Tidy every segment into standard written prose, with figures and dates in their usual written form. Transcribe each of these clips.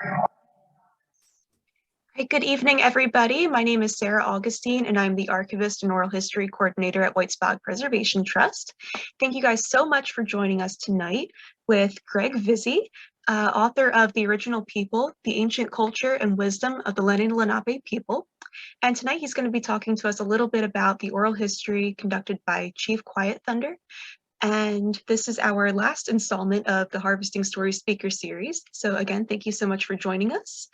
Hi, good evening, everybody. My name is Sarah Augustine, and I'm the Archivist and Oral History Coordinator at Whites Bog Preservation Trust. Thank you guys so much for joining us tonight with Greg Vizzi, author of The Original People, The Ancient Culture and Wisdom of the Lenni-Lenape People. And tonight he's going to be talking to us a little bit about the oral history conducted by Chief Quiet Thunder. And this is our last installment of the Harvesting Stories speaker series. So again, thank you so much for joining us.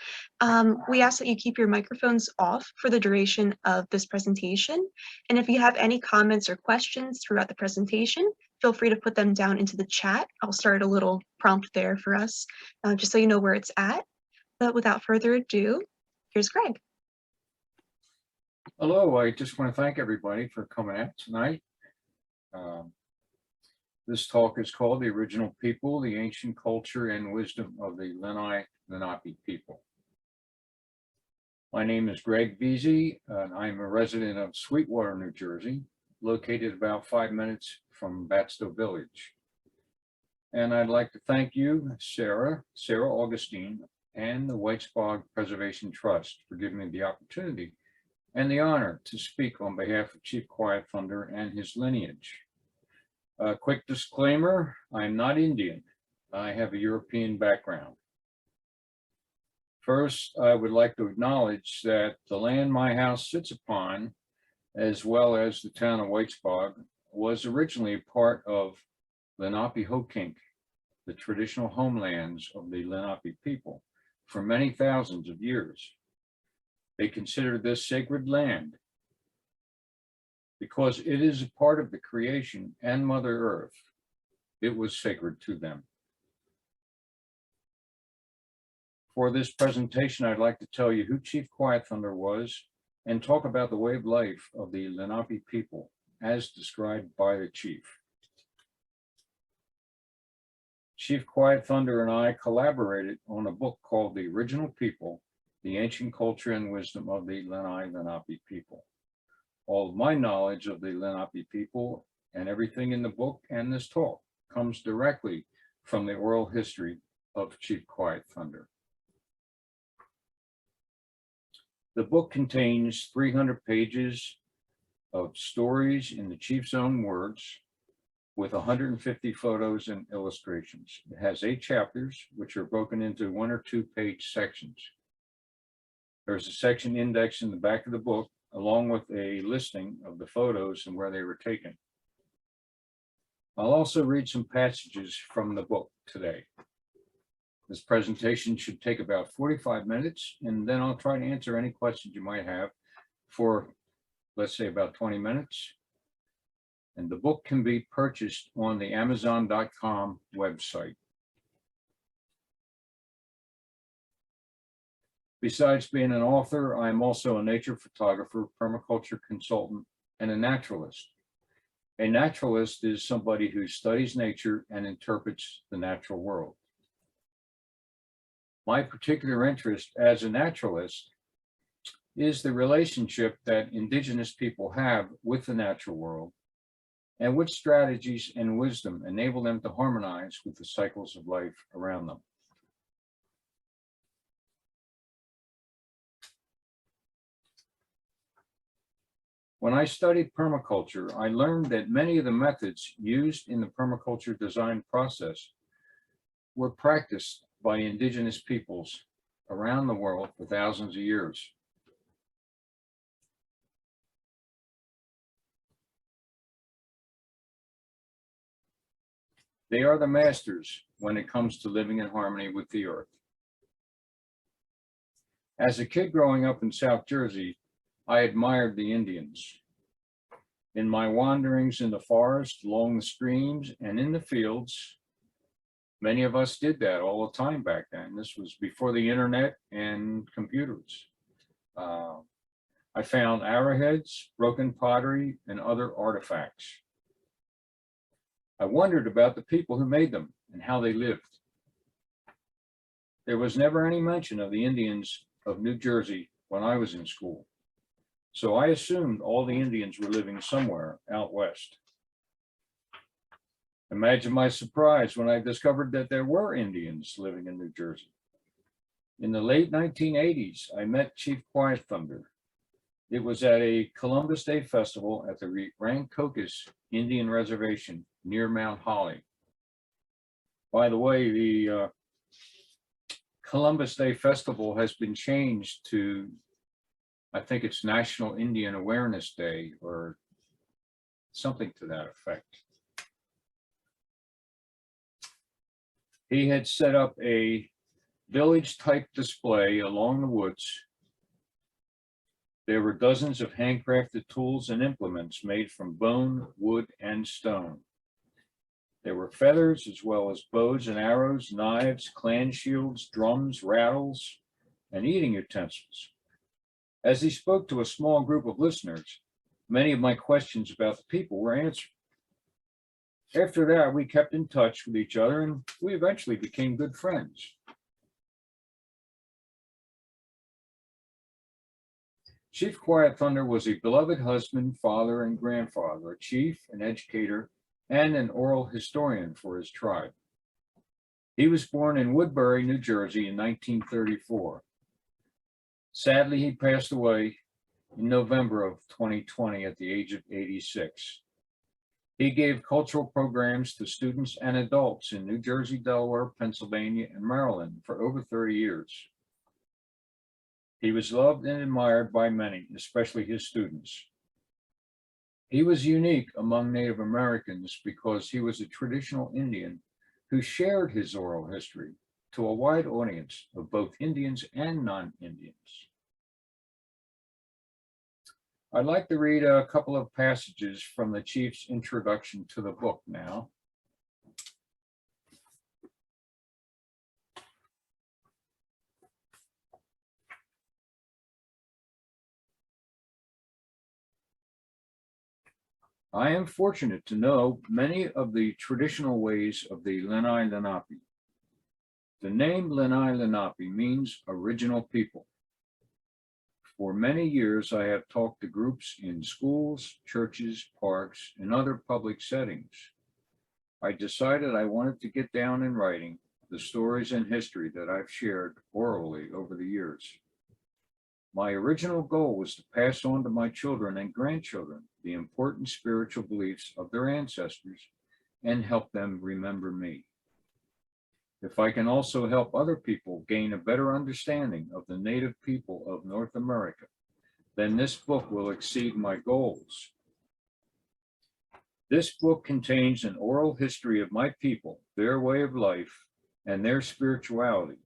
We ask that you keep your microphones off for the duration of this presentation. And if you have any comments or questions throughout the presentation, feel free to put them down into the chat. I'll start a little prompt there for us, just so you know where it's at. But without further ado, here's Greg. Hello, I just want to thank everybody for coming out tonight. This talk is called The Original People, the Ancient Culture and Wisdom of the Lenni-Lenape People. My name is Greg Vizzi, and I'm a resident of Sweetwater, New Jersey, located about 5 minutes from Batstow Village. And I'd like to thank you, Sarah Augustine, and the Whites Bog Preservation Trust for giving me the opportunity and the honor to speak on behalf of Chief Quiet Thunder and his lineage. A quick disclaimer, I'm not Indian. I have a European background. First, I would like to acknowledge that the land my house sits upon, as well as the town of Whites Bog, was originally a part of Lenape-Hokink, the traditional homelands of the Lenape people, for many thousands of years. They considered this sacred land because it is a part of the creation and Mother Earth. It was sacred to them. For this presentation, I'd like to tell you who Chief Quiet Thunder was and talk about the way of life of the Lenape people as described by the chief. Chief Quiet Thunder and I collaborated on a book called The Original People, The Ancient Culture and Wisdom of the Lenni-Lenape People. All of my knowledge of the Lenape people and everything in the book and this talk comes directly from the oral history of Chief Quiet Thunder. The book contains 300 pages of stories in the chief's own words with 150 photos and illustrations. It has 8 chapters, which are broken into 1 or 2 page sections. There's a section index in the back of the book, along with a listing of the photos and where they were taken. I'll also read some passages from the book today. This presentation should take about 45 minutes, and then I'll try to answer any questions you might have for, let's say, about 20 minutes. And the book can be purchased on the Amazon.com website. Besides being an author, I'm also a nature photographer, permaculture consultant, and a naturalist. A naturalist is somebody who studies nature and interprets the natural world. My particular interest as a naturalist is the relationship that indigenous people have with the natural world and which strategies and wisdom enable them to harmonize with the cycles of life around them. When I studied permaculture, I learned that many of the methods used in the permaculture design process were practiced by indigenous peoples around the world for thousands of years. They are the masters when it comes to living in harmony with the earth. As a kid growing up in South Jersey, I admired the Indians. In my wanderings in the forest, along the streams, and in the fields, many of us did that all the time back then. This was before the internet and computers. I found arrowheads, broken pottery, and other artifacts. I wondered about the people who made them and how they lived. There was never any mention of the Indians of New Jersey when I was in school. So I assumed all the Indians were living somewhere out west. Imagine my surprise when I discovered that there were Indians living in New Jersey. In the late 1980s, I met Chief Quiet Thunder. It was at a Columbus Day festival at the Rancocas Indian Reservation near Mount Holly. By the way, the Columbus Day Festival has been changed to, I think it's National Indian Awareness Day or something to that effect. He had set up a village-type display along the woods. There were dozens of handcrafted tools and implements made from bone, wood, and stone. There were feathers as well as bows and arrows, knives, clan shields, drums, rattles, and eating utensils. As he spoke to a small group of listeners, many of my questions about the people were answered. After that, we kept in touch with each other and we eventually became good friends. Chief Quiet Thunder was a beloved husband, father, and grandfather, a chief, an educator, and an oral historian for his tribe. He was born in Woodbury, New Jersey in 1934. Sadly, he passed away in November of 2020 at the age of 86. He gave cultural programs to students and adults in New Jersey, Delaware, Pennsylvania, and Maryland for over 30 years. He was loved and admired by many, especially his students. He was unique among Native Americans because he was a traditional Indian who shared his oral history to a wide audience of both Indians and non-Indians. I'd like to read a couple of passages from the Chief's introduction to the book now. I am fortunate to know many of the traditional ways of the Lenni-Lenape. The name Lenni-Lenape means original people. For many years, I have talked to groups in schools, churches, parks, and other public settings. I decided I wanted to get down in writing the stories and history that I've shared orally over the years. My original goal was to pass on to my children and grandchildren the important spiritual beliefs of their ancestors and help them remember me. If I can also help other people gain a better understanding of the native people of North America, then this book will exceed my goals. This book contains an oral history of my people, their way of life, and their spirituality.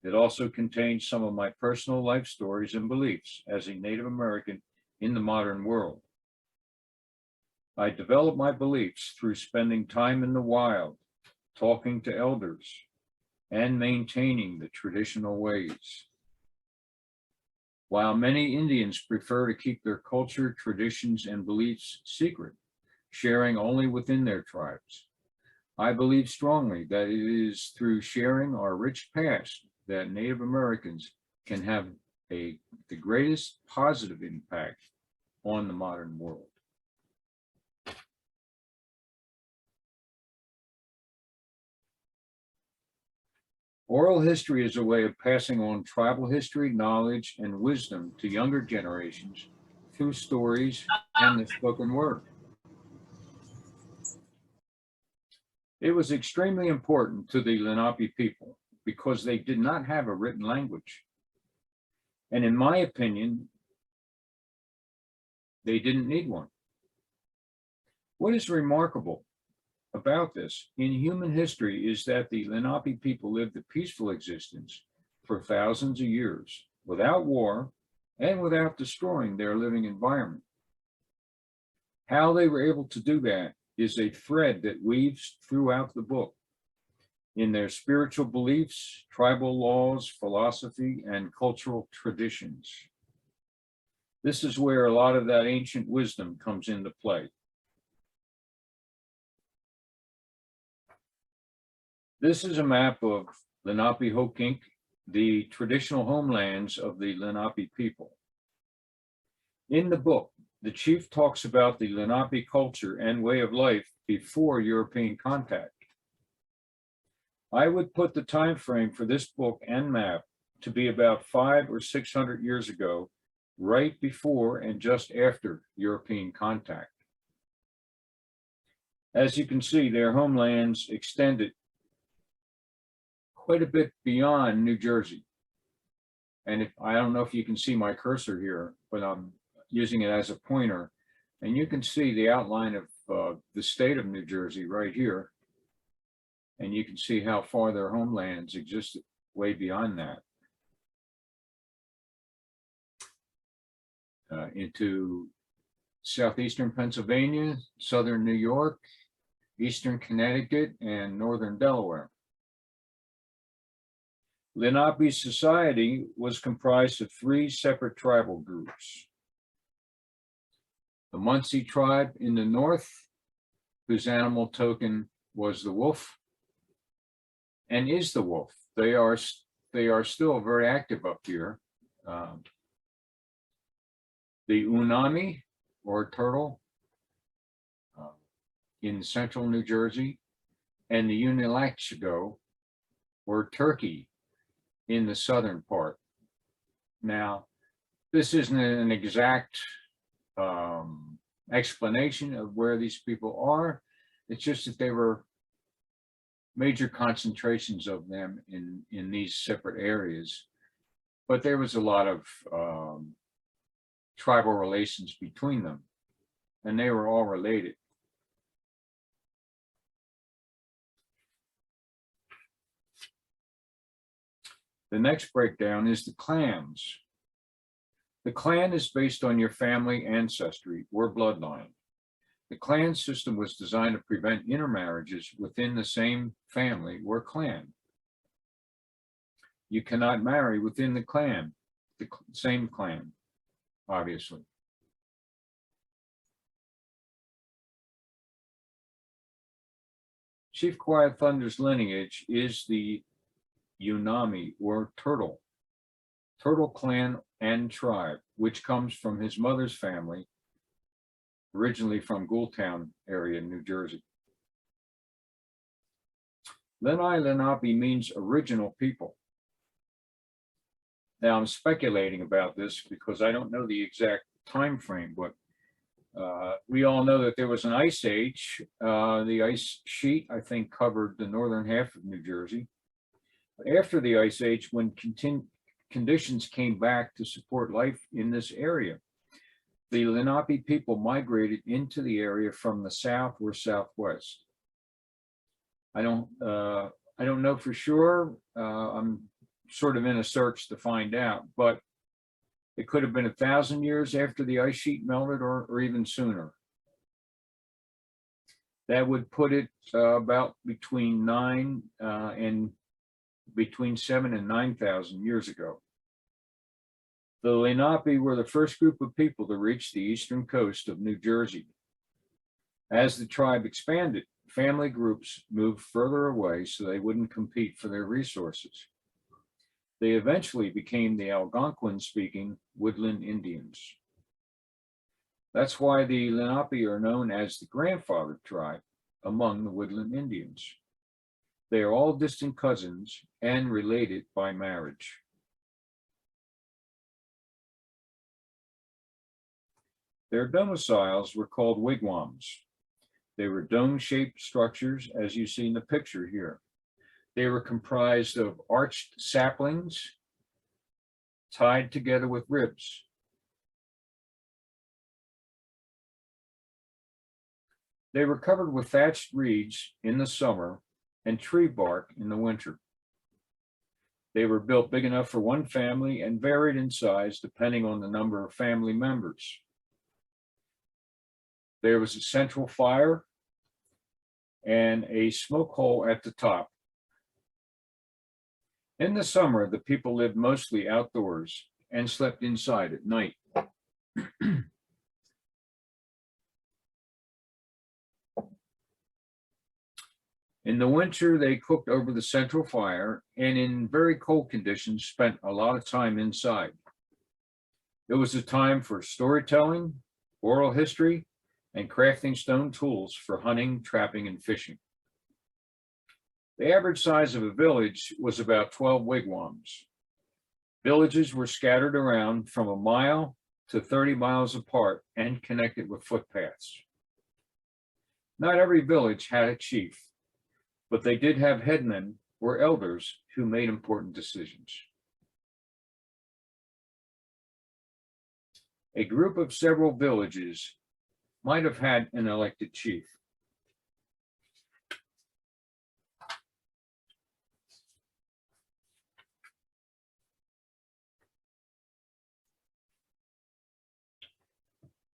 It also contains some of my personal life stories and beliefs as a Native American in the modern world. I developed my beliefs through spending time in the wild, talking to elders, and maintaining the traditional ways. While many Indians prefer to keep their culture, traditions, and beliefs secret, sharing only within their tribes, I believe strongly that it is through sharing our rich past that Native Americans can have the greatest positive impact on the modern world. Oral history is a way of passing on tribal history, knowledge, and wisdom to younger generations through stories and the spoken word. It was extremely important to the Lenape people because they did not have a written language. And in my opinion, they didn't need one. What is remarkable about this in human history is that the Lenape people lived a peaceful existence for thousands of years without war and without destroying their living environment. How they were able to do that is a thread that weaves throughout the book in their spiritual beliefs, tribal laws, philosophy, and cultural traditions. This is where a lot of that ancient wisdom comes into play. This is a map of Lenape-Hoquink, the traditional homelands of the Lenape people. In the book, the chief talks about the Lenape culture and way of life before European contact. I would put the time frame for this book and map to be about 500 or 600 years ago, right before and just after European contact. As you can see, their homelands extended quite a bit beyond New Jersey. And I don't know if you can see my cursor here, but I'm using it as a pointer. And you can see the outline of the state of New Jersey right here. And you can see how far their homelands existed way beyond that. Into southeastern Pennsylvania, southern New York, eastern Connecticut, and northern Delaware. Lenape society was comprised of 3 separate tribal groups. The Munsee tribe in the north, whose animal token was the wolf, and is the wolf. They are still very active up here. The Unami, or turtle, in central New Jersey, and the Unilaxigo, or turkey, in the southern part. Now, this isn't an exact explanation of where these people are. It's just that they were major concentrations of them in these separate areas. But there was a lot of tribal relations between them, and they were all related. The next breakdown is the clans. The clan is based on your family ancestry or bloodline. The clan system was designed to prevent intermarriages within the same family or clan. You cannot marry within the clan, the same clan, obviously. Chief Quiet Thunder's lineage is the Unami, or turtle clan and tribe, which comes from his mother's family, originally from Ghoultown area in New Jersey. Lenni-Lenape means original people. Now I'm speculating about this because I don't know the exact time frame, but we all know that there was an ice age. The ice sheet, I think, covered the northern half of New Jersey. After the ice age, when conditions came back to support life in this area, the Lenape people migrated into the area from the south or southwest. I don't know for sure. I'm sort of in a search to find out, but it could have been 1,000 years after the ice sheet melted, or even sooner. That would put it about between 7,000 and 9,000 years ago. The Lenape were the first group of people to reach the eastern coast of New Jersey. As the tribe expanded, family groups moved further away so they wouldn't compete for their resources. They eventually became the Algonquin-speaking woodland Indians. That's why the Lenape are known as the grandfather tribe among the woodland Indians. They are all distant cousins and related by marriage. Their domiciles were called wigwams. They were dome-shaped structures, as you see in the picture here. They were comprised of arched saplings tied together with ribs. They were covered with thatched reeds in the summer and tree bark in the winter. They were built big enough for one family and varied in size depending on the number of family members. There was a central fire and a smoke hole at the top. In the summer, the people lived mostly outdoors and slept inside at night. In the winter, they cooked over the central fire and in very cold conditions spent a lot of time inside. It was a time for storytelling, oral history, and crafting stone tools for hunting, trapping, and fishing. The average size of a village was about 12 wigwams. Villages were scattered around from a mile to 30 miles apart and connected with footpaths. Not every village had a chief, but they did have headmen or elders who made important decisions. A group of several villages might have had an elected chief.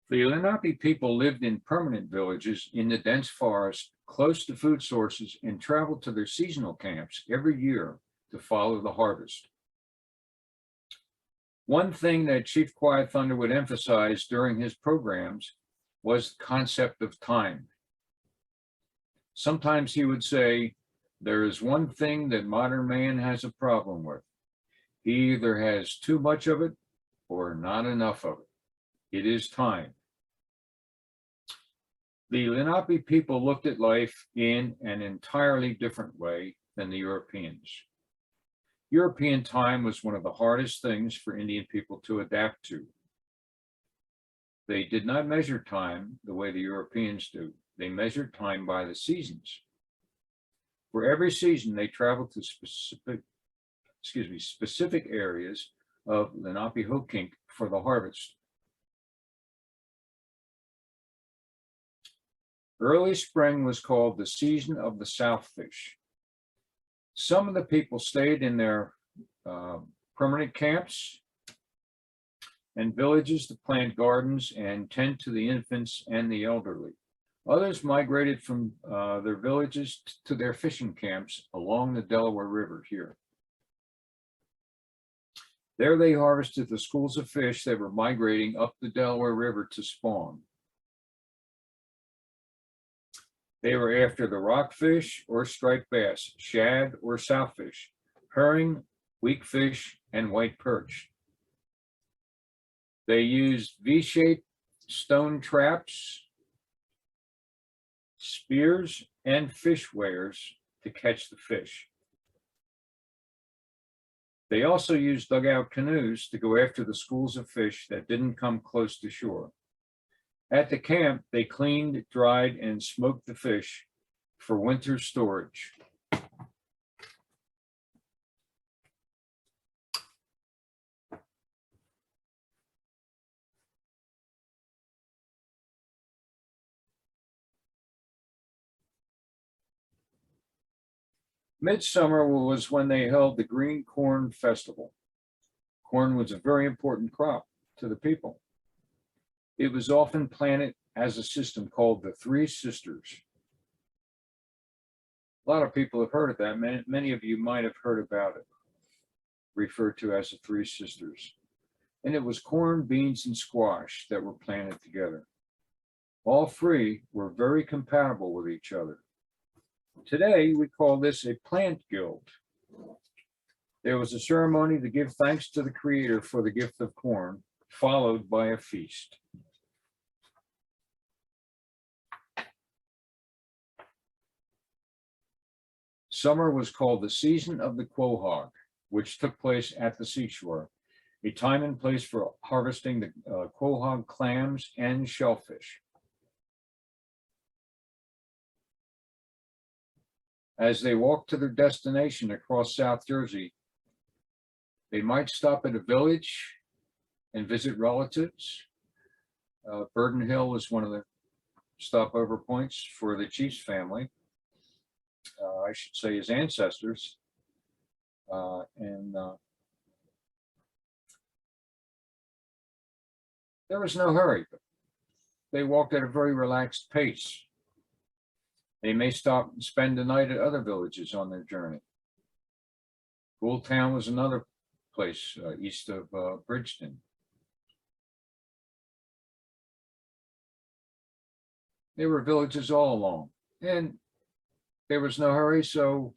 The Lenape people lived in permanent villages in the dense forest, close to food sources, and traveled to their seasonal camps every year to follow the harvest. One thing that Chief Quiet Thunder would emphasize during his programs was the concept of time. Sometimes he would say, there is one thing that modern man has a problem with. He either has too much of it or not enough of it. It is time. The Lenape people looked at life in an entirely different way than the Europeans. European time was one of the hardest things for Indian people to adapt to. They did not measure time the way the Europeans do. They measured time by the seasons. For every season, they traveled to specific areas of Lenape-Hokink for the harvest. Early spring was called the season of the Southfish. Some of the people stayed in their permanent camps and villages to plant gardens and tend to the infants and the elderly. Others migrated from their villages to their fishing camps along the Delaware River here. There they harvested the schools of fish that were migrating up the Delaware River to spawn. They were after the rockfish or striped bass, shad or southfish, herring, weakfish, and white perch. They used V-shaped stone traps, spears, and fish weighers to catch the fish. They also used dugout canoes to go after the schools of fish that didn't come close to shore. At the camp, they cleaned, dried, and smoked the fish for winter storage. Midsummer was when they held the Green Corn Festival. Corn was a very important crop to the people. It was often planted as a system called the Three Sisters. A lot of people have heard of that. Many of you might have heard about it, referred to as the Three Sisters. And it was corn, beans, and squash that were planted together. All three were very compatible with each other. Today, we call this a plant guild. There was a ceremony to give thanks to the Creator for the gift of corn, followed by a feast. Summer was called the season of the Quahog, which took place at the seashore, a time and place for harvesting the Quahog clams and shellfish. As they walked to their destination across South Jersey, they might stop at a village and visit relatives. Burden Hill was one of the stopover points for the chief's family. I should say his ancestors. There was no hurry, but they walked at a very relaxed pace. They may stop and spend the night at other villages on their journey. Town was another place east of Bridgeton. There were villages all along, and there was no hurry, so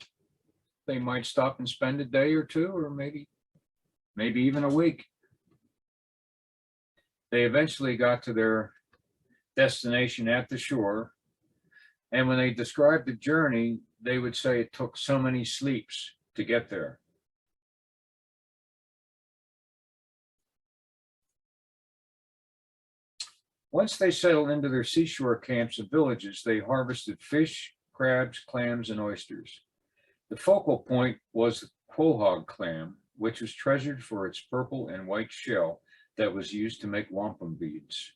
they might stop and spend a day or two, or maybe even a week. They eventually got to their destination at the shore, and when they described the journey, they would say it took so many sleeps to get there. Once they settled into their seashore camps and villages, they harvested fish, crabs, clams, and oysters. The focal point was the Quahog Clam, which was treasured for its purple and white shell that was used to make wampum beads.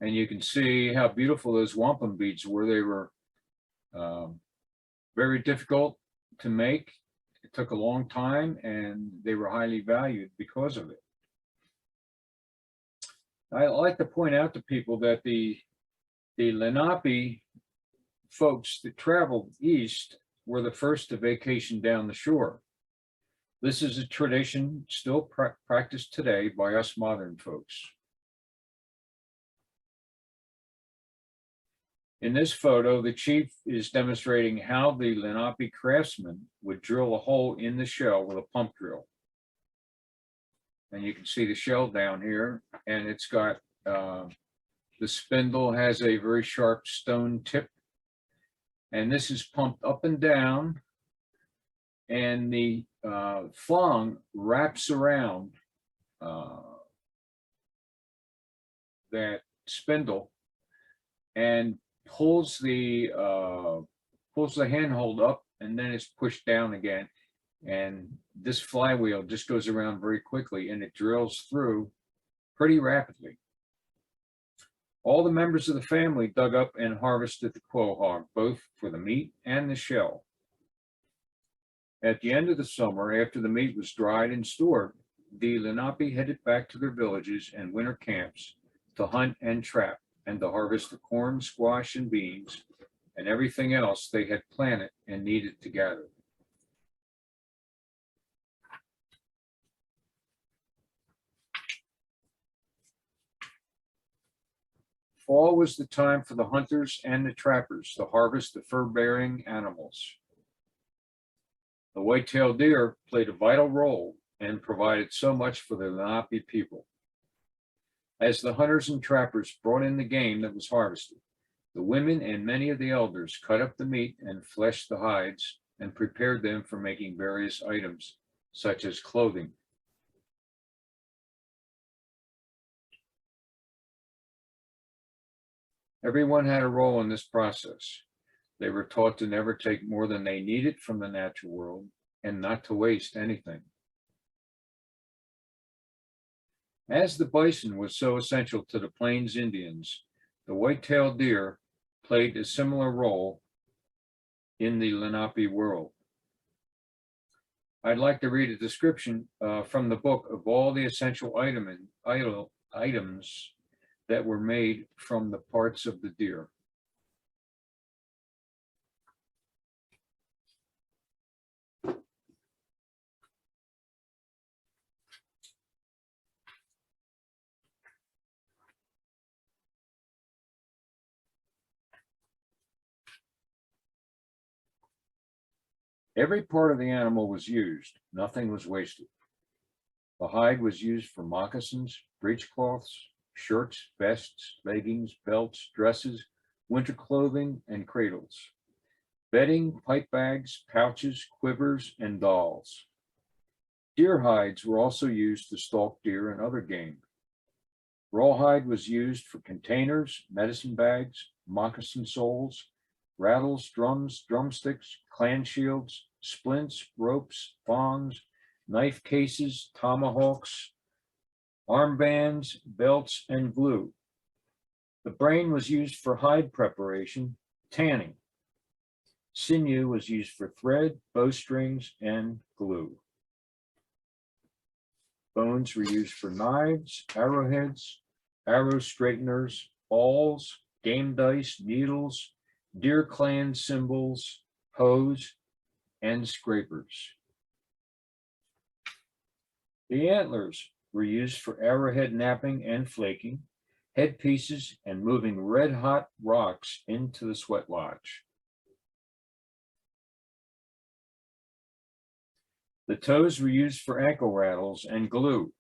And you can see how beautiful those wampum beads were. They were very difficult to make. It took a long time, and they were highly valued because of it. I like to point out to people that the Lenape folks that traveled east were the first to vacation down the shore. This is a tradition still practiced today by us modern folks. In this photo, the chief is demonstrating how the Lenape craftsman would drill a hole in the shell with a pump drill. And you can see the shell down here, and it's got, the spindle has a very sharp stone tip. And this is pumped up and down, and the thong wraps around that spindle and pulls the handhold up, and then it's pushed down again. And this flywheel just goes around very quickly, and it drills through pretty rapidly. All the members of the family dug up and harvested the quahog, both for the meat and the shell. At the end of the summer, after the meat was dried and stored, the Lenape headed back to their villages and winter camps to hunt and trap, and to harvest the corn, squash, and beans, and everything else they had planted and needed to gather. Fall was the time for the hunters and the trappers to harvest the fur-bearing animals. The white-tailed deer played a vital role and provided so much for the Lenape people. As the hunters and trappers brought in the game that was harvested, the women and many of the elders cut up the meat and fleshed the hides and prepared them for making various items, such as clothing. Everyone had a role in this process. They were taught to never take more than they needed from the natural world and not to waste anything. As the bison was so essential to the Plains Indians, the white-tailed deer played a similar role in the Lenape world. I'd like to read a description from the book of all the essential items that were made from the parts of the deer. Every part of the animal was used. Nothing was wasted. The hide was used for moccasins, breechcloths, shirts, vests, leggings, belts, dresses, winter clothing, and cradles, bedding, pipe bags, pouches, quivers, and dolls. Deer hides were also used to stalk deer and other game. Rawhide was used for containers, medicine bags, moccasin soles, rattles, drums, drumsticks, clan shields, splints, ropes, thongs, knife cases, tomahawks, armbands, belts, and glue. The brain was used for hide preparation, tanning. Sinew was used for thread, bowstrings, and glue. Bones were used for knives, arrowheads, arrow straighteners, awls, game dice, needles, deer clan symbols, hoes, and scrapers. The antlers were used for arrowhead napping and flaking, headpieces, and moving red-hot rocks into the sweat lodge. The toes were used for ankle rattles and glue.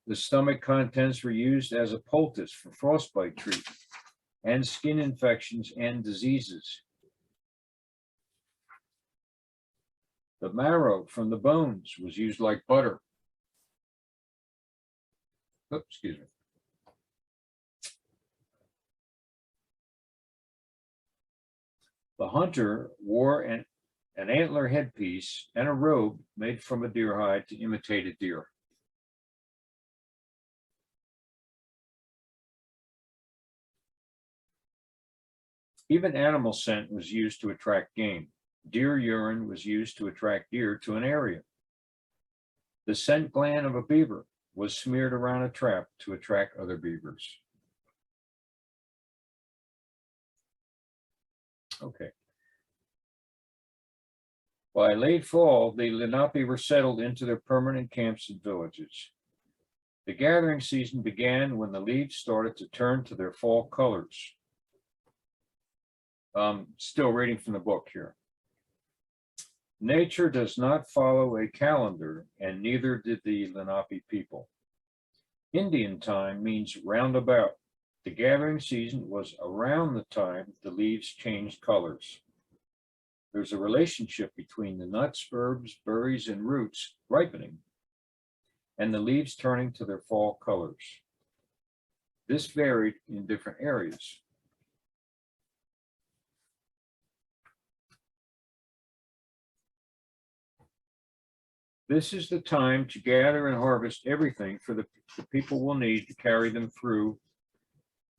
The stomach contents were used as a poultice for frostbite treatment. and skin infections and diseases. The marrow from the bones was used like butter. Oops, excuse me. The hunter wore an antler headpiece and a robe made from a deer hide to imitate a deer. Even animal scent was used to attract game. Deer urine was used to attract deer to an area. The scent gland of a beaver was smeared around a trap to attract other beavers. Okay. By late fall, the Lenape were settled into their permanent camps and villages. The gathering season began when the leaves started to turn to their fall colors. Still reading from the book here. Nature does not follow a calendar, and neither did the Lenape people. Indian time means roundabout. The gathering season was around the time the leaves changed colors. There's a relationship between the nuts, herbs, berries, and roots ripening and the leaves turning to their fall colors. This varied in different areas. This is the time to gather and harvest everything for the people will need to carry them through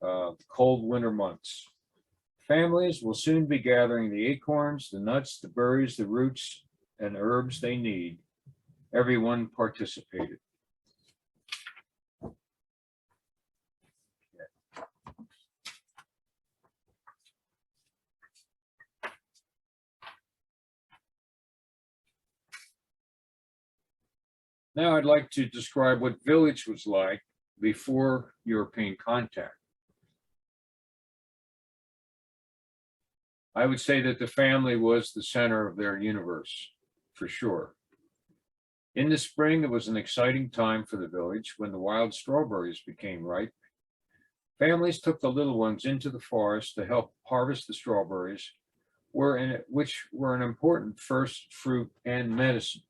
the cold winter months. Families will soon be gathering the acorns, the nuts, the berries, the roots, and herbs they need. Everyone participated. Now I'd like to describe what village was like before European contact. I would say that the family was the center of their universe, for sure. In the spring, it was an exciting time for the village when the wild strawberries became ripe. Families took the little ones into the forest to help harvest the strawberries, which were an important first fruit and medicine.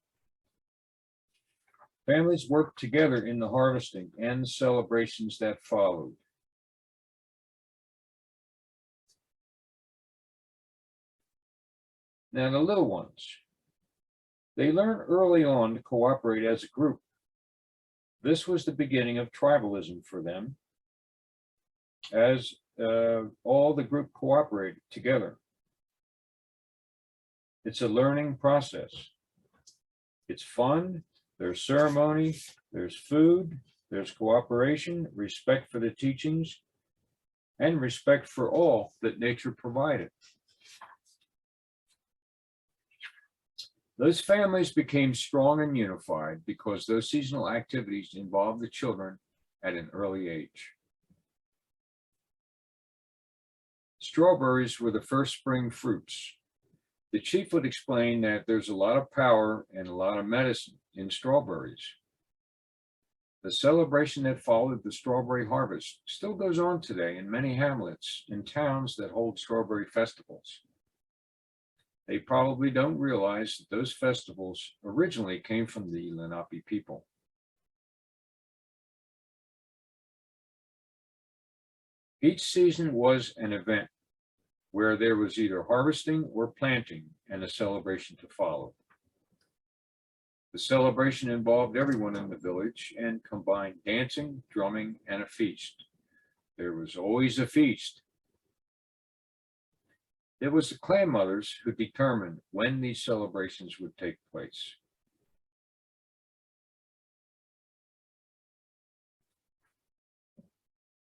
Families worked together in the harvesting and the celebrations that followed. Now, the little ones, they learned early on to cooperate as a group. This was the beginning of tribalism for them, as all the group cooperated together. It's a learning process. It's fun. There's ceremony, there's food, there's cooperation, respect for the teachings, and respect for all that nature provided. Those families became strong and unified because those seasonal activities involved the children at an early age. Strawberries were the first spring fruits. The chief would explain that there's a lot of power and a lot of medicine in strawberries. The celebration that followed the strawberry harvest still goes on today in many hamlets and towns that hold strawberry festivals. They probably don't realize that those festivals originally came from the Lenape people. Each season was an event where there was either harvesting or planting and a celebration to follow. The celebration involved everyone in the village and combined dancing, drumming, and a feast. There was always a feast. It was the clan mothers who determined when these celebrations would take place.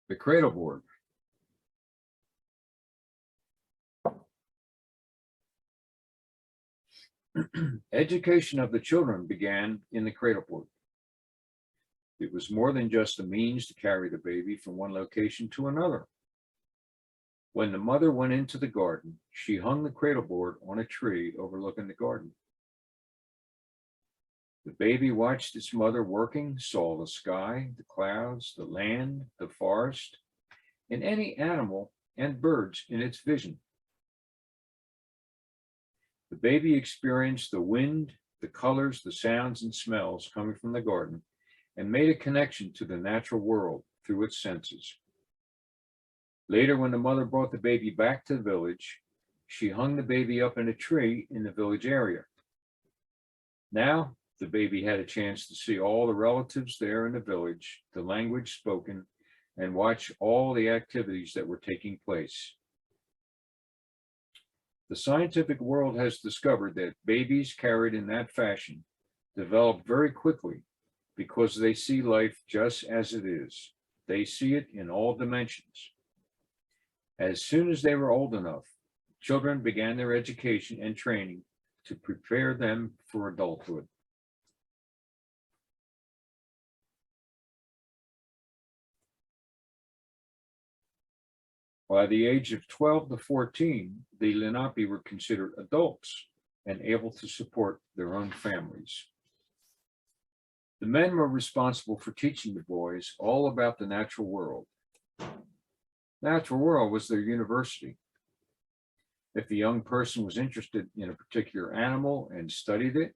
The Cradleboard. Education of the children began in the Cradleboard. It was more than just a means to carry the baby from one location to another. When the mother went into the garden, she hung the Cradleboard on a tree overlooking the garden. The baby watched its mother working, saw the sky, the clouds, the land, the forest, and any animal and birds in its vision. The baby experienced the wind, the colors, the sounds, and smells coming from the garden, and made a connection to the natural world through its senses. Later, when the mother brought the baby back to the village, she hung the baby up in a tree in the village area. Now, the baby had a chance to see all the relatives there in the village, the language spoken, and watch all the activities that were taking place. The scientific world has discovered that babies carried in that fashion develop very quickly because they see life just as it is. They see it in all dimensions. As soon as they were old enough, children began their education and training to prepare them for adulthood. By the age of 12 to 14, the Lenape were considered adults and able to support their own families. The men were responsible for teaching the boys all about the natural world. Natural world was their university. If a young person was interested in a particular animal and studied it,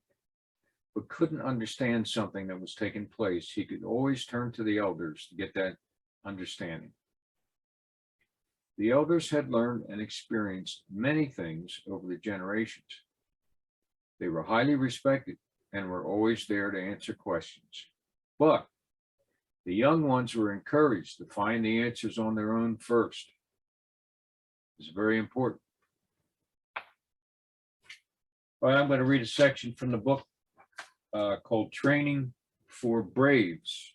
but couldn't understand something that was taking place, he could always turn to the elders to get that understanding. The elders had learned and experienced many things over the generations. They were highly respected and were always there to answer questions. But the young ones were encouraged to find the answers on their own first. It's very important. All right, I'm going to read a section from the book called Training for Braves.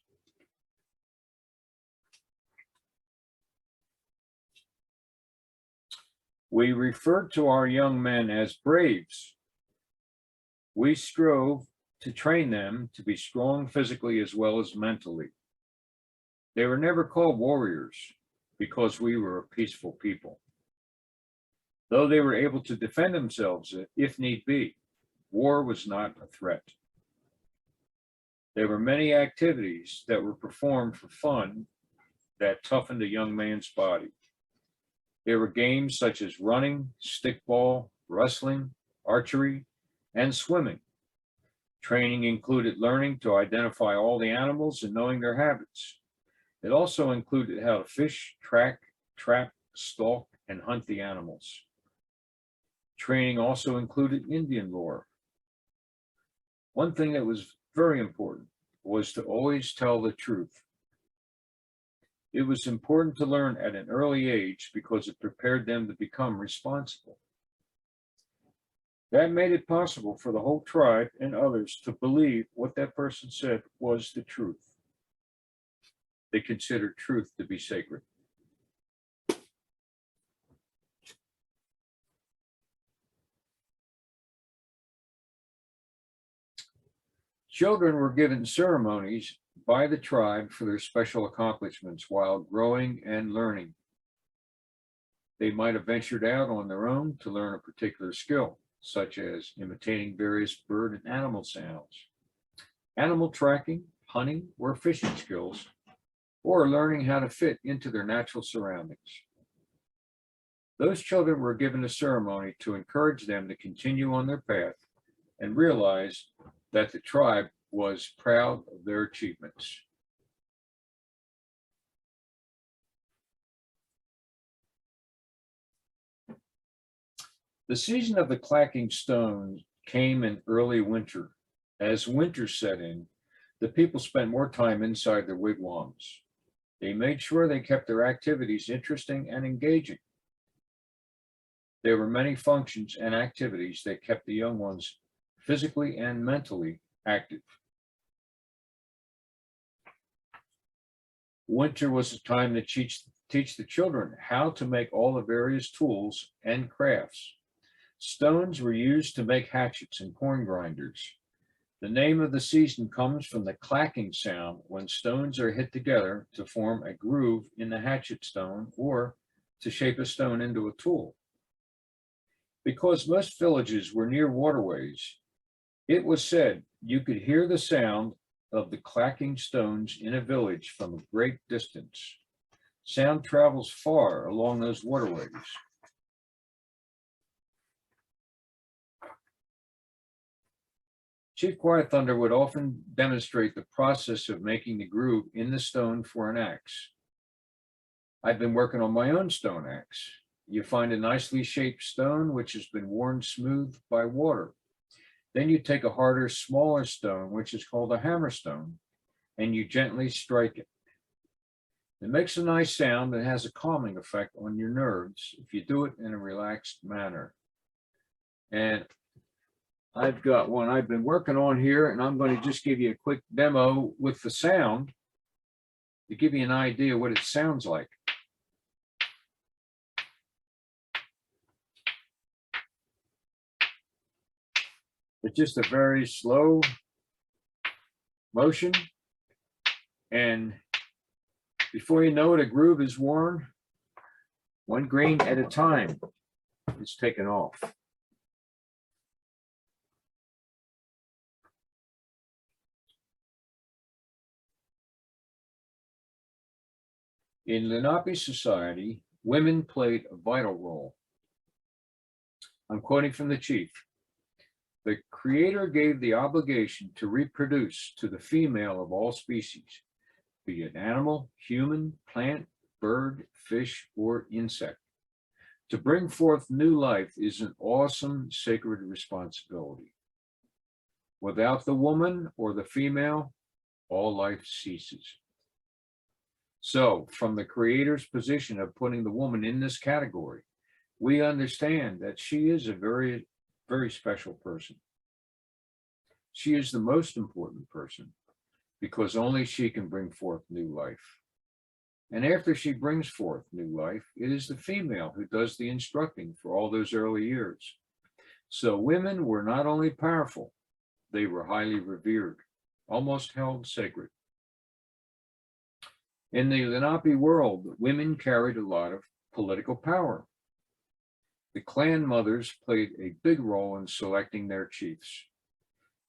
We referred to our young men as braves. We strove to train them to be strong physically as well as mentally. They were never called warriors because we were a peaceful people. Though they were able to defend themselves if need be, war was not a threat. There were many activities that were performed for fun that toughened a young man's body. There were games such as running, stickball, wrestling, archery, and swimming. Training included learning to identify all the animals and knowing their habits. It also included how to fish, track, trap, stalk, and hunt the animals. Training also included Indian lore. One thing that was very important was to always tell the truth. It was important to learn at an early age because it prepared them to become responsible. That made it possible for the whole tribe and others to believe what that person said was the truth. They considered truth to be sacred. Children were given ceremonies by the tribe for their special accomplishments while growing and learning. They might have ventured out on their own to learn a particular skill, such as imitating various bird and animal sounds, animal tracking, hunting, or fishing skills, or learning how to fit into their natural surroundings. Those children were given a ceremony to encourage them to continue on their path and realize that the tribe was proud of their achievements. The season of the clacking stone came in early winter. As winter set in, the people spent more time inside their wigwams. They made sure they kept their activities interesting and engaging. There were many functions and activities that kept the young ones physically and mentally active. Winter was a time to teach the children how to make all the various tools and crafts. Stones were used to make hatchets and corn grinders. The name of the season comes from the clacking sound when stones are hit together to form a groove in the hatchet stone or to shape a stone into a tool. Because most villages were near waterways, it was said you could hear the sound of the clacking stones in a village from a great distance. Sound travels far along those waterways. Chief Quiet Thunder would often demonstrate the process of making the groove in the stone for an axe. I've been working on my own stone axe. You find a nicely shaped stone which has been worn smooth by water. Then you take a harder, smaller stone, which is called a hammerstone, and you gently strike it. It makes a nice sound and has a calming effect on your nerves if you do it in a relaxed manner. And I've got one I've been working on here, and I'm going to just give you a quick demo with the sound to give you an idea what it sounds like. It's just a very slow motion, and before you know it, a groove is worn, one grain at a time. It's taken off. In Lenape society, women played a vital role. I'm quoting from the chief. The Creator gave the obligation to reproduce to the female of all species, be it animal, human, plant, bird, fish, or insect. To bring forth new life is an awesome, sacred responsibility. Without the woman or the female, all life ceases. So, from the Creator's position of putting the woman in this category, we understand that she is a very, very special person. She is the most important person because only she can bring forth new life. And after she brings forth new life, it is the female who does the instructing for all those early years. So women were not only powerful, they were highly revered, almost held sacred. In the Lenape world, women carried a lot of political power. The clan mothers played a big role in selecting their chiefs.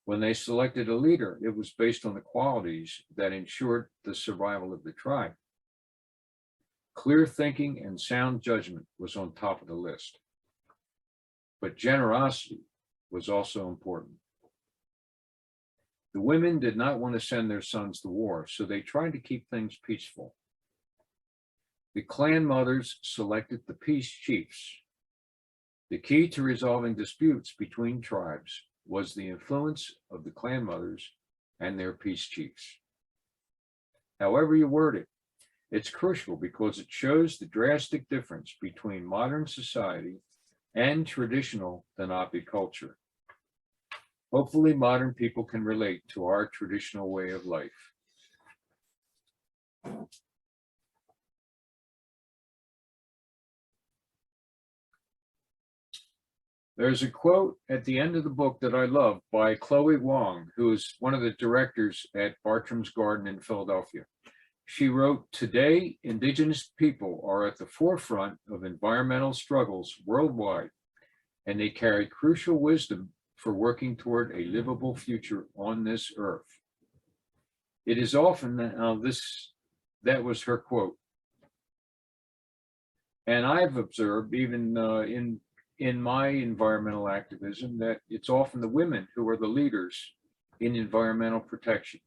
When they selected a leader, it was based on the qualities that ensured the survival of the tribe. Clear thinking and sound judgment was on top of the list. But generosity was also important. The women did not want to send their sons to war, so they tried to keep things peaceful. The clan mothers selected the peace chiefs. The key to resolving disputes between tribes was the influence of the clan mothers and their peace chiefs. However you word it, it's crucial because it shows the drastic difference between modern society and traditional Lenape culture. Hopefully, modern people can relate to our traditional way of life. There's a quote at the end of the book that I love by Chloe Wong, who is one of the directors at Bartram's Garden in Philadelphia. She wrote, "Today, Indigenous people are at the forefront of environmental struggles worldwide, and they carry crucial wisdom for working toward a livable future on this earth." It is often that was her quote. And I've observed even in my environmental activism that it's often the women who are the leaders in environmental protection.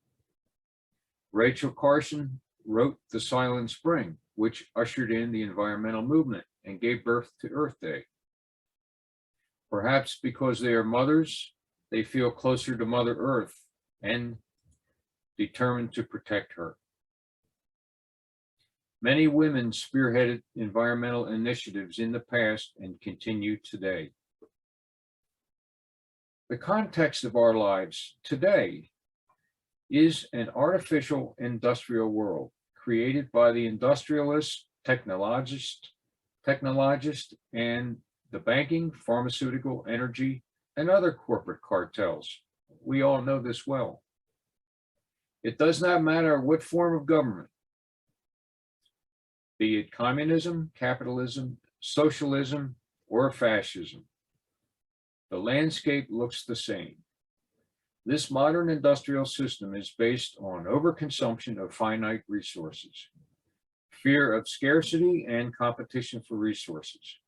Rachel Carson wrote The Silent Spring, which ushered in the environmental movement and gave birth to Earth Day. Perhaps because they are mothers, they feel closer to Mother Earth and determined to protect her. Many women spearheaded environmental initiatives in the past and continue today. The context of our lives today is an artificial industrial world created by the industrialists, technologists, and the banking, pharmaceutical, energy, and other corporate cartels. We all know this well. It does not matter what form of government, be it communism, capitalism, socialism, or fascism. The landscape looks the same. This modern industrial system is based on overconsumption of finite resources. fear of scarcity and competition for resources.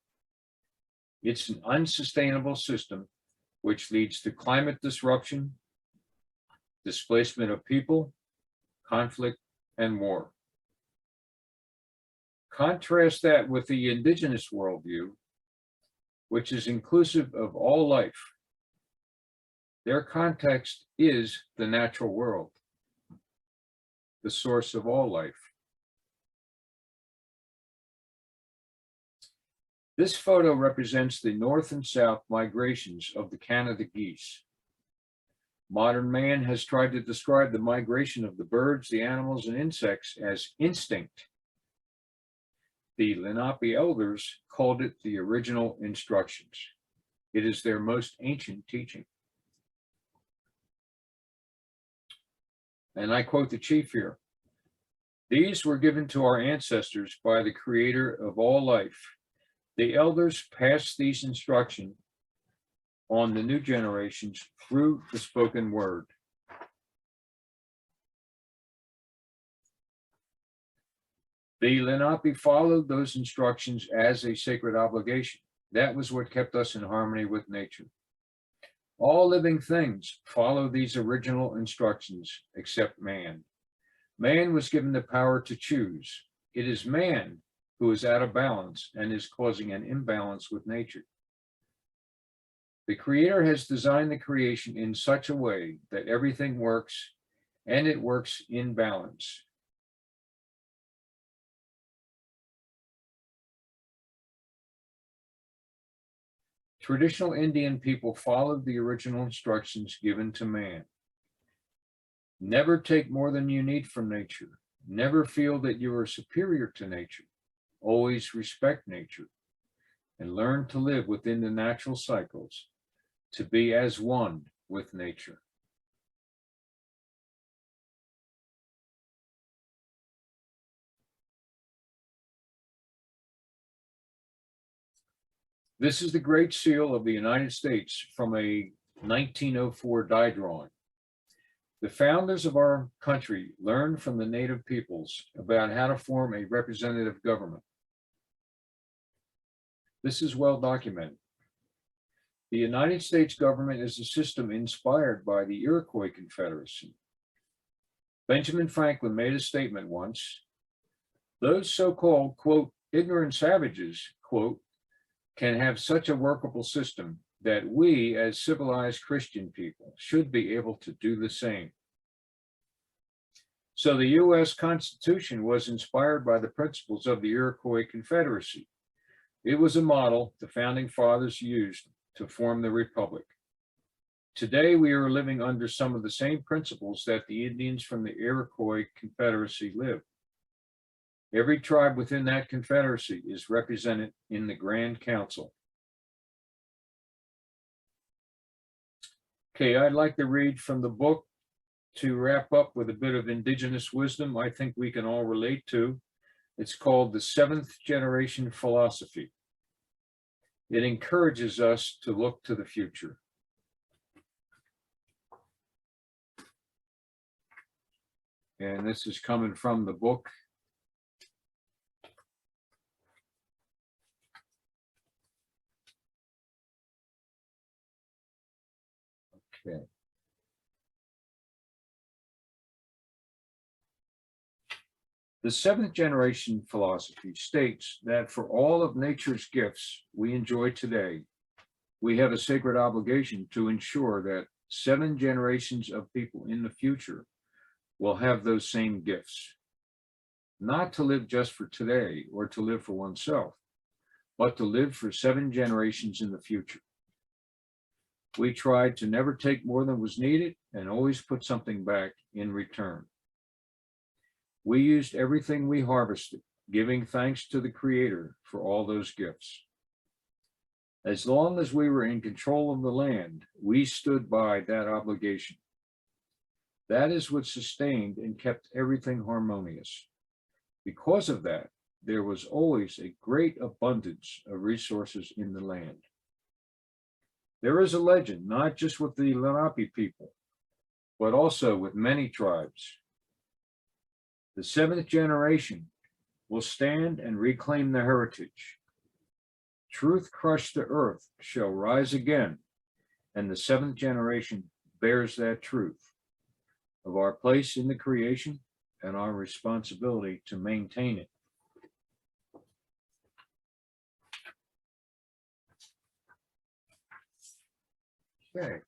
It's an unsustainable system which leads to climate disruption, displacement of people, conflict, and war. Contrast that with the indigenous worldview, which is inclusive of all life. Their context is the natural world, the source of all life. This photo represents the north and south migrations of the Canada geese. Modern man has tried to describe the migration of the birds, the animals, and insects as instinct. The Lenape elders called it the original instructions. It is their most ancient teaching. And I quote the chief here. These were given to our ancestors by the creator of all life. The elders passed these instructions on the new generations through the spoken word. The Lenape followed those instructions as a sacred obligation. That was what kept us in harmony with nature. All living things follow these original instructions except man. Man was given the power to choose. It is man who is out of balance and is causing an imbalance with nature. The Creator has designed the creation in such a way that everything works, and it works in balance. Traditional Indian people followed the original instructions given to man. Never take more than you need from nature. Never feel that you are superior to nature. Always respect nature and learn to live within the natural cycles, to be as one with nature. This is the Great Seal of the United States from a 1904 die drawing. The founders of our country learned from the native peoples about how to form a representative government. This is well documented. The United States government is a system inspired by the Iroquois Confederacy. Benjamin Franklin made a statement once, those so-called, quote, ignorant savages, quote, can have such a workable system that we as civilized Christian people should be able to do the same. So the US Constitution was inspired by the principles of the Iroquois Confederacy. It was a model the founding fathers used to form the Republic. Today, we are living under some of the same principles that the Indians from the Iroquois Confederacy lived. Every tribe within that confederacy is represented in the Grand Council. Okay, I'd like to read from the book to wrap up with a bit of indigenous wisdom I think we can all relate to. It's called The Seventh Generation Philosophy. It encourages us to look to the future. And this is coming from the book. Okay. The seventh generation philosophy states that for all of nature's gifts we enjoy today, we have a sacred obligation to ensure that 7 generations of people in the future will have those same gifts. Not to live just for today or to live for oneself, but to live for 7 generations in the future. We tried to never take more than was needed and always put something back in return. We used everything we harvested, giving thanks to the Creator for all those gifts. As long as we were in control of the land, we stood by that obligation. That is what sustained and kept everything harmonious. Because of that, there was always a great abundance of resources in the land. There is a legend, not just with the Lenape people, but also with many tribes. The 7th generation will stand and reclaim the heritage. Truth crushed to earth shall rise again, and the seventh generation bears that truth of our place in the creation and our responsibility to maintain it. Okay.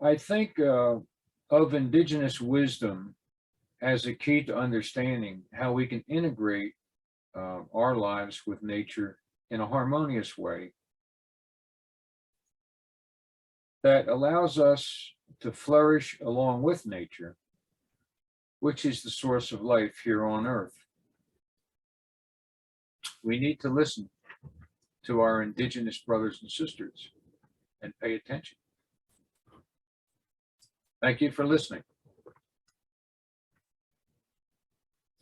I think of indigenous wisdom as a key to understanding how we can integrate our lives with nature in a harmonious way that allows us to flourish along with nature, which is the source of life here on Earth. We need to listen to our indigenous brothers and sisters and pay attention. Thank you for listening.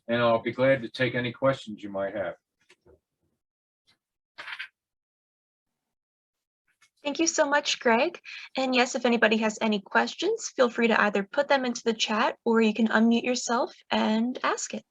And I'll be glad to take any questions you might have. Thank you so much, Greg. And yes, if anybody has any questions, feel free to either put them into the chat or you can unmute yourself and ask it.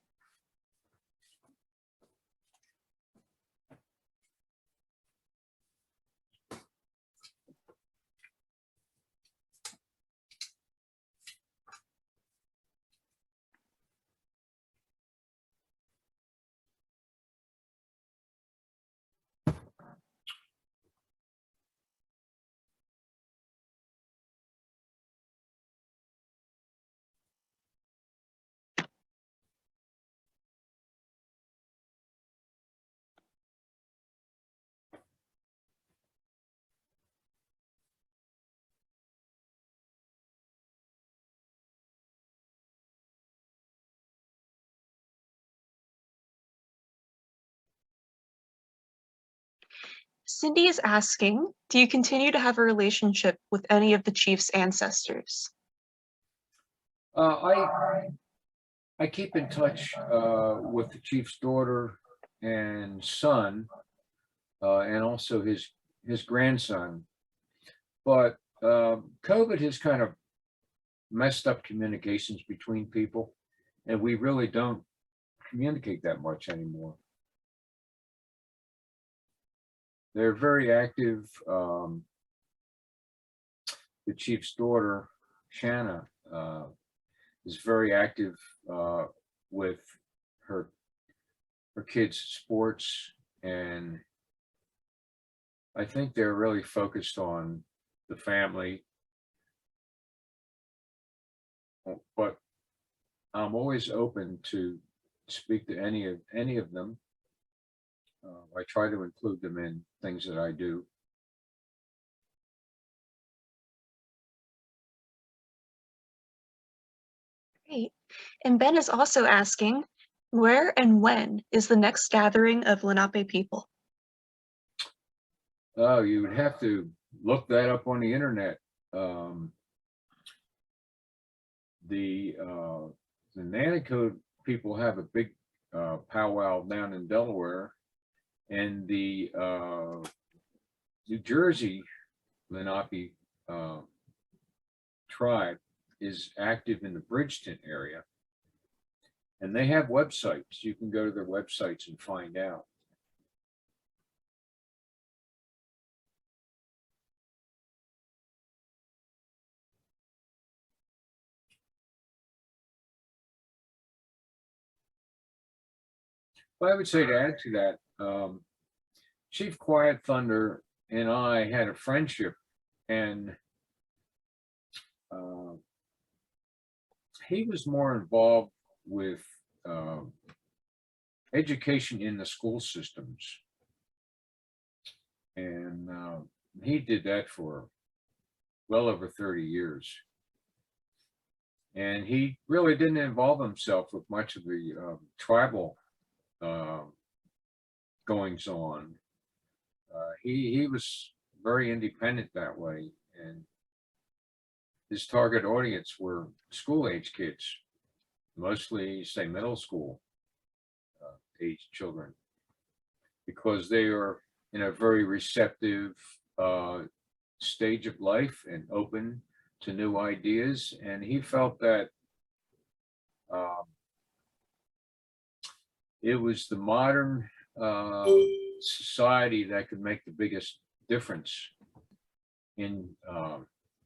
Cindy is asking, do you continue to have a relationship with any of the chief's ancestors? I keep in touch with the chief's daughter and son, and also his grandson. But COVID has kind of messed up communications between people, and we really don't communicate that much anymore. They're very active. The chief's daughter, Shanna, is very active with her kids' sports, and I think they're really focused on the family. But I'm always open to speak to any of them. I try to include them in things that I do. Great. And Ben is also asking, where and when is the next gathering of Lenape people? Oh, you would have to look that up on the internet. The Nanticoke people have a big powwow down in Delaware, and the New Jersey Lenape tribe is active in the Bridgeton area, and they have websites. You can go to their websites and find out. But I would say, to add to that, Chief Quiet Thunder and I had a friendship, and he was more involved with education in the school systems. And he did that for well over 30 years. And he really didn't involve himself with much of the tribal goings on. He was very independent that way, and his target audience were school age kids, mostly say middle school age children, because they are in a very receptive stage of life and open to new ideas, and he felt that it was the modern society that could make the biggest difference in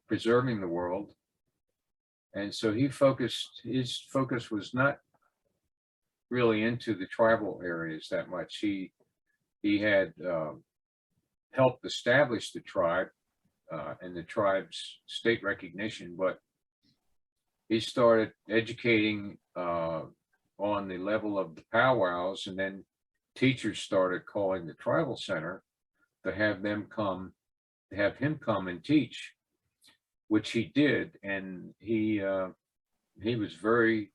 preserving the world. And so his focus was not really into the tribal areas that much. He had helped establish the tribe and the tribe's state recognition, but he started educating on the level of the powwows, and then teachers started calling the tribal center to have him come and teach, which he did, and he was very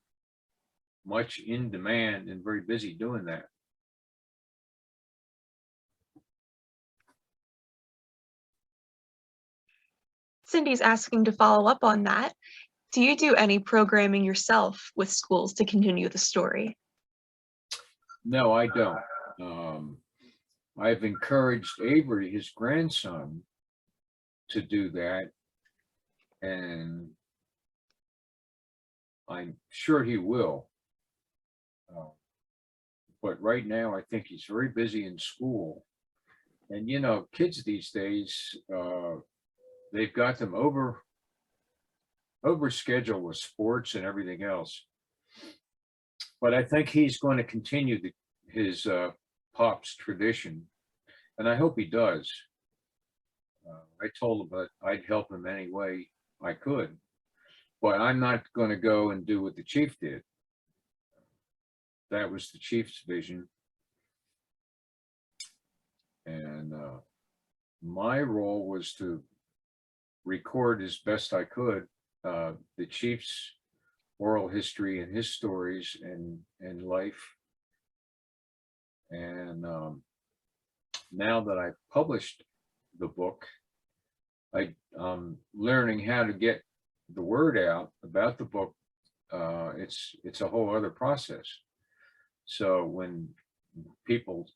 much in demand and very busy doing that. Cindy's asking to follow up on that. Do you do any programming yourself with schools to continue the story? No, I don't. I've encouraged Avery, his grandson, to do that, and I'm sure he will. But right now, I think he's very busy in school. And you know, kids these days, they've got them over scheduled with sports and everything else. But I think he's going to continue his pop's tradition, and I hope he does. I told him that I'd help him any way I could, but I'm not going to go and do what the chief did. That was the chief's vision, and my role was to record as best I could the chief's oral history and his stories and life. And now that I've published the book, I'm learning how to get the word out about the book. It's a whole other process. So when people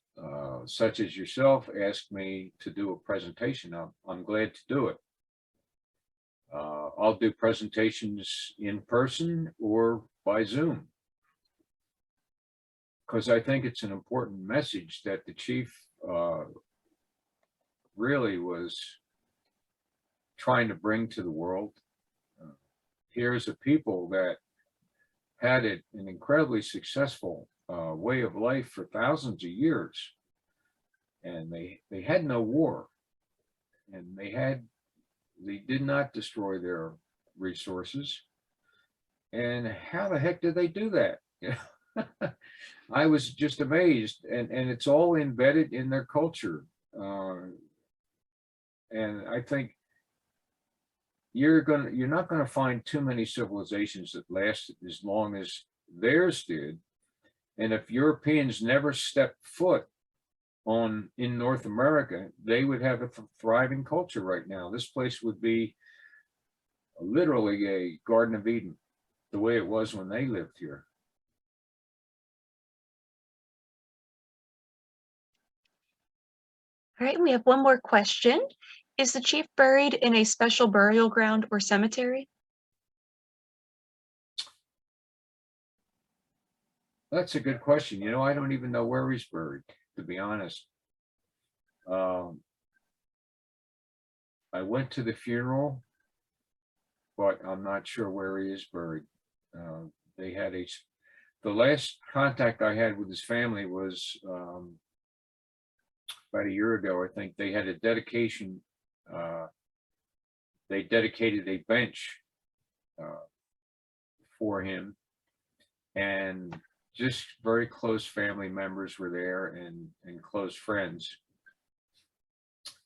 such as yourself ask me to do a presentation, I'm glad to do it. I'll do presentations in person or by Zoom, because I think it's an important message that the chief really was trying to bring to the world. Here's a people that had an incredibly successful way of life for thousands of years, and they had no war, and they did not destroy their resources. And how the heck did they do that? I was just amazed, and it's all embedded in their culture. And I think you're not gonna find too many civilizations that lasted as long as theirs did. And if Europeans never stepped foot in North America, they would have a thriving culture right now. This place would be literally a Garden of Eden, the way it was when they lived here. All right, we have one more question. Is the chief buried in a special burial ground or cemetery? That's a good question. You know, I don't even know where he's buried, to be honest. I went to the funeral, but I'm not sure where he is buried. The last contact I had with his family was about a year ago. I think they had a dedication. They dedicated a bench for him, and just very close family members were there, and close friends.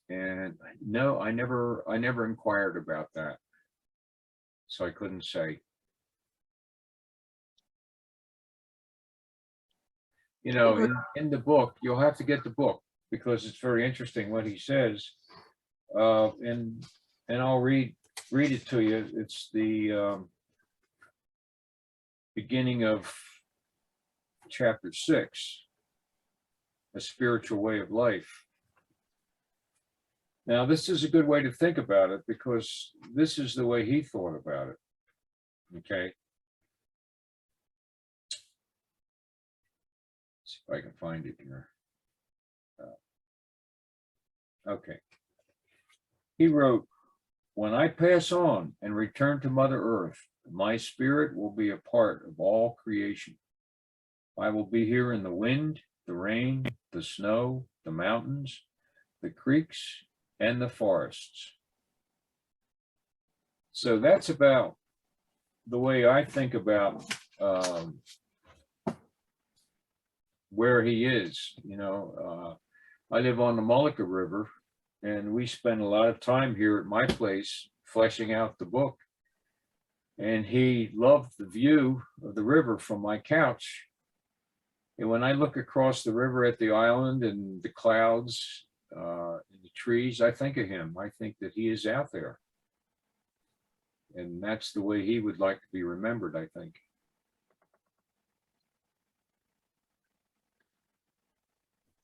And no, I never inquired about that, so I couldn't say. You know, in the book, you'll have to get the book, because it's very interesting what he says. And I'll read it to you. It's the beginning of chapter 6, A Spiritual Way of Life. Now, this is a good way to think about it because this is the way he thought about it. Okay. See if I can find it here. Okay. He wrote, "When I pass on and return to Mother Earth, my spirit will be a part of all creation. I will be here in the wind, the rain, the snow, the mountains, the creeks, and the forests." So that's about the way I think about where he is. I live on the Mullica River, and we spend a lot of time here at my place fleshing out the book. And he loved the view of the river from my couch. And when I look across the river at the island and the clouds and the trees, I think of him. I think that he is out there. And that's the way he would like to be remembered, I think.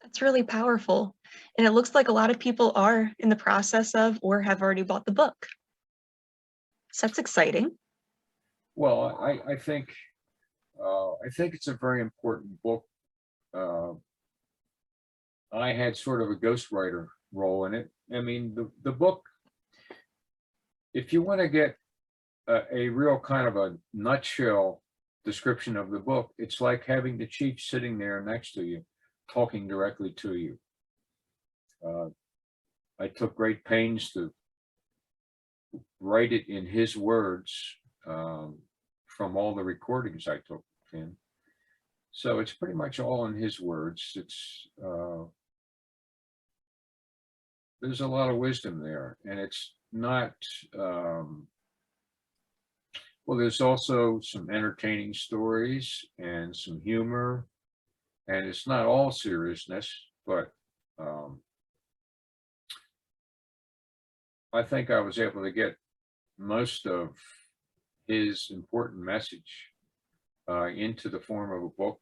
That's really powerful. And it looks like a lot of people are in the process of or have already bought the book. So that's exciting. Well, I think it's a very important book. I had sort of a ghostwriter role in it. I mean, the book, if you want to get a real kind of a nutshell description of the book, it's like having the chief sitting there next to you, talking directly to you. I took great pains to write it in his words from all the recordings I took of him. So it's pretty much all in his words. It's there's a lot of wisdom there, and it's not well, there's also some entertaining stories and some humor, and it's not all seriousness, but I think I was able to get most of his important message into the form of a book.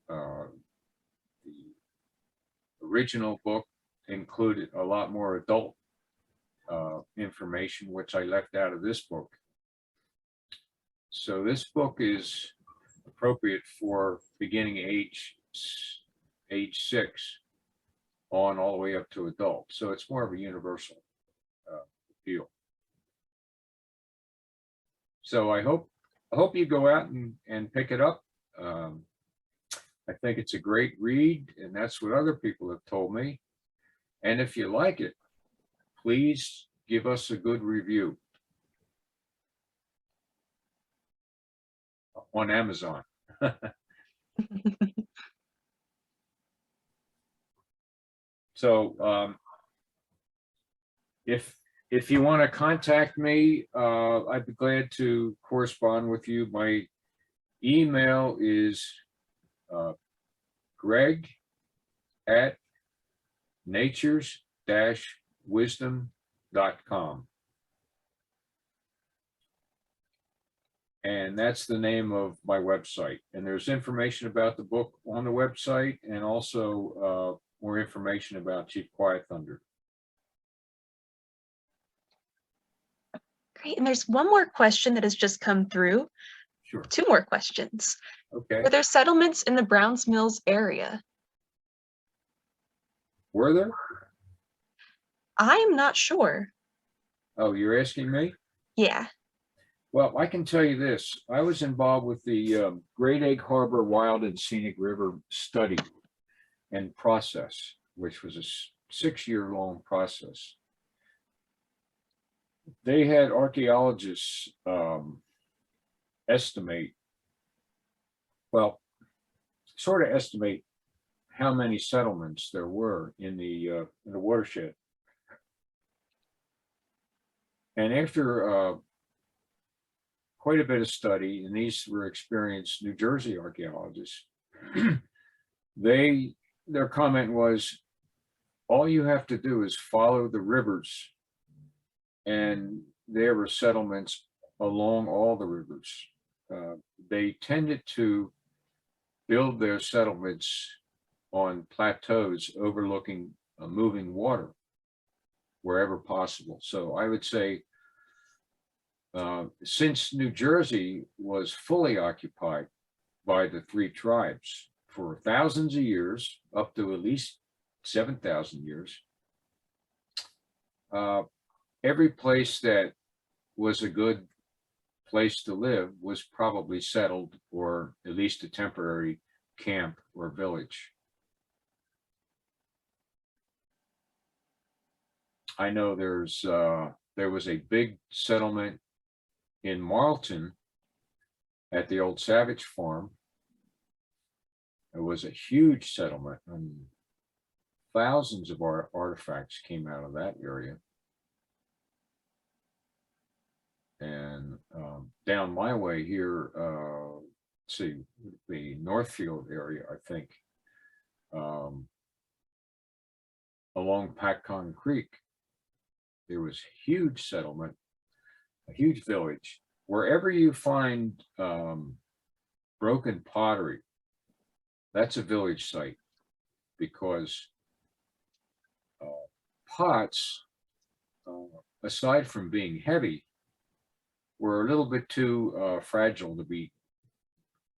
The original book included a lot more adult information, which I left out of this book. So this book is appropriate for beginning age 6 on all the way up to adult. So it's more of a universal appeal. So I hope you go out and pick it up. I think it's a great read, and that's what other people have told me. And if you like it, please give us a good review on Amazon. So if you want to contact me, I'd be glad to correspond with you. My email is greg@natures-wisdom.com. And that's the name of my website. And there's information about the book on the website, and also more information about Chief Quiet Thunder. Great. And there's one more question that has just come through. Sure. 2 more questions. Okay. Were there settlements in the Browns Mills area? Were there? I'm not sure. Oh, you're asking me? Yeah. Well, I can tell you this. I was involved with the Great Egg Harbor Wild and Scenic River study and process, which was a 6-year-long process. They had archaeologists estimate how many settlements there were in the watershed. And after quite a bit of study, and these were experienced New Jersey archaeologists, their comment was, all you have to do is follow the rivers, and there were settlements along all the rivers. They tended to build their settlements on plateaus overlooking moving water. wherever possible. So I would say, since New Jersey was fully occupied by the three tribes for thousands of years, up to at least 7,000 years, every place that was a good place to live was probably settled, or at least a temporary camp or village. I know there was a big settlement in Marlton at the old Savage Farm. It was a huge settlement, and thousands of artifacts came out of that area. And down my way here, let's see, the Northfield area, I think, along Paccon Creek, there was huge settlement, a huge village. Wherever you find broken pottery, that's a village site, because pots, aside from being heavy, were a little bit too fragile to be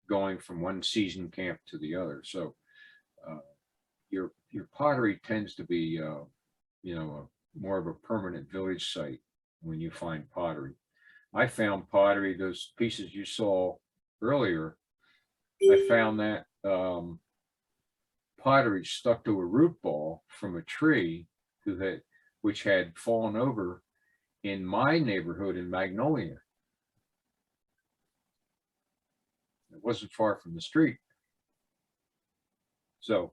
going from one season camp to the other. So your pottery tends to be, more of a permanent village site when you find pottery. I found pottery, those pieces you saw earlier, I found that pottery stuck to a root ball from a tree which had fallen over in my neighborhood in Magnolia. It wasn't far from the street. So,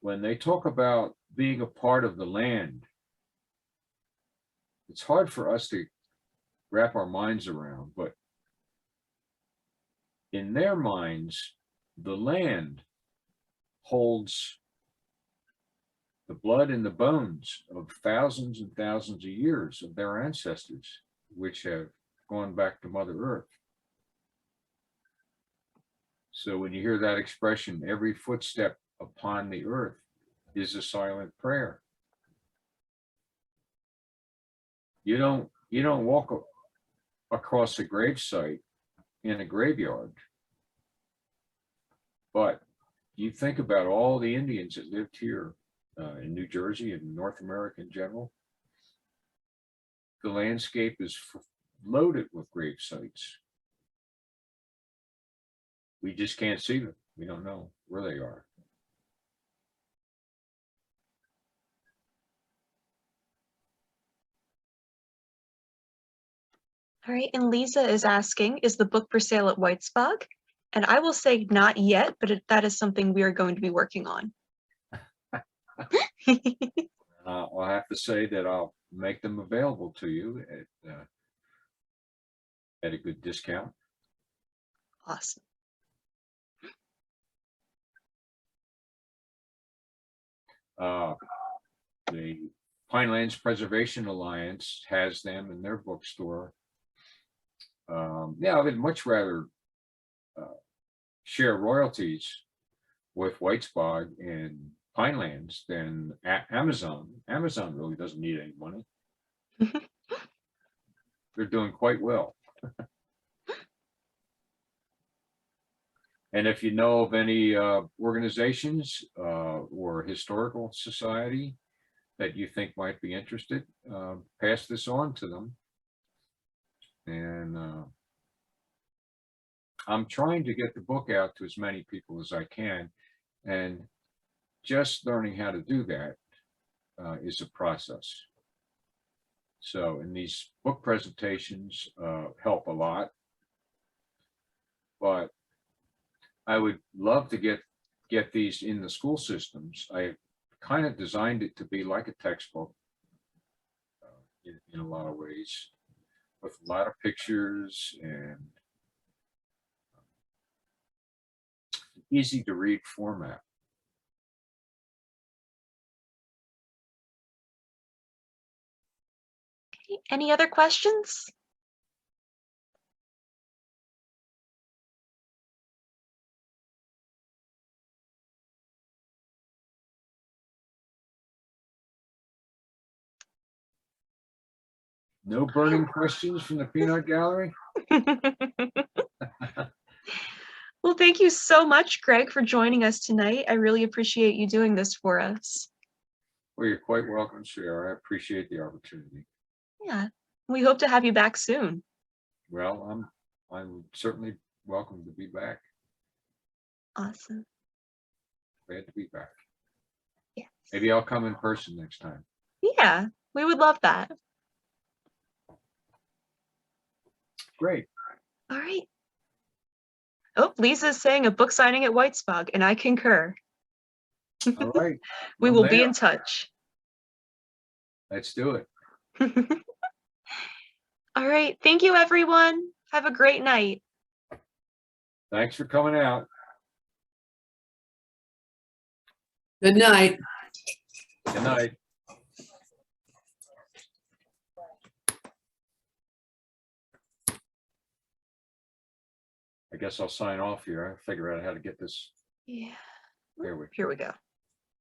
when they talk about being a part of the land, it's hard for us to wrap our minds around, but in their minds, the land holds the blood and the bones of thousands and thousands of years of their ancestors, which have gone back to Mother Earth. So when you hear that expression, every footstep upon the earth is a silent prayer. You don't walk across a gravesite in a graveyard, but you think about all the Indians that lived here in New Jersey and North America in general. The landscape is loaded with grave sites. We just can't see them. We don't know where they are. All right, and Lisa is asking, is the book for sale at Whitesbog? And I will say not yet, but that is something we are going to be working on. I'll have to say that I'll make them available to you at a good discount. Awesome. The Pinelands Preservation Alliance has them in their bookstore. Yeah, I would much rather share royalties with Whitesbog and Pinelands than Amazon. Amazon really doesn't need any money. They're doing quite well. And if you know of any organizations or historical society that you think might be interested, pass this on to them. And I'm trying to get the book out to as many people as I can. And just learning how to do that is a process. So, and these book presentations help a lot. But I would love to get these in the school systems. I kind of designed it to be like a textbook in a lot of ways, with a lot of pictures and easy to read format. Okay, any other questions? No burning questions from the peanut gallery? Well, thank you so much, Greg, for joining us tonight. I really appreciate you doing this for us. Well, you're quite welcome, Sarah. I appreciate the opportunity. Yeah, we hope to have you back soon. Well, I'm certainly welcome to be back. Awesome. Glad to be back. Yes. Maybe I'll come in person next time. Yeah, we would love that. Great. All right. Oh, Lisa's saying a book signing at Whitespog, and I concur. All right. We I'm will be there. in touch. Let's do it. All right. Thank you, everyone. Have a great night. Thanks for coming out. Good night. Good night. I guess I'll sign off here. I figure out how to get this. Yeah. There we go. Here we go.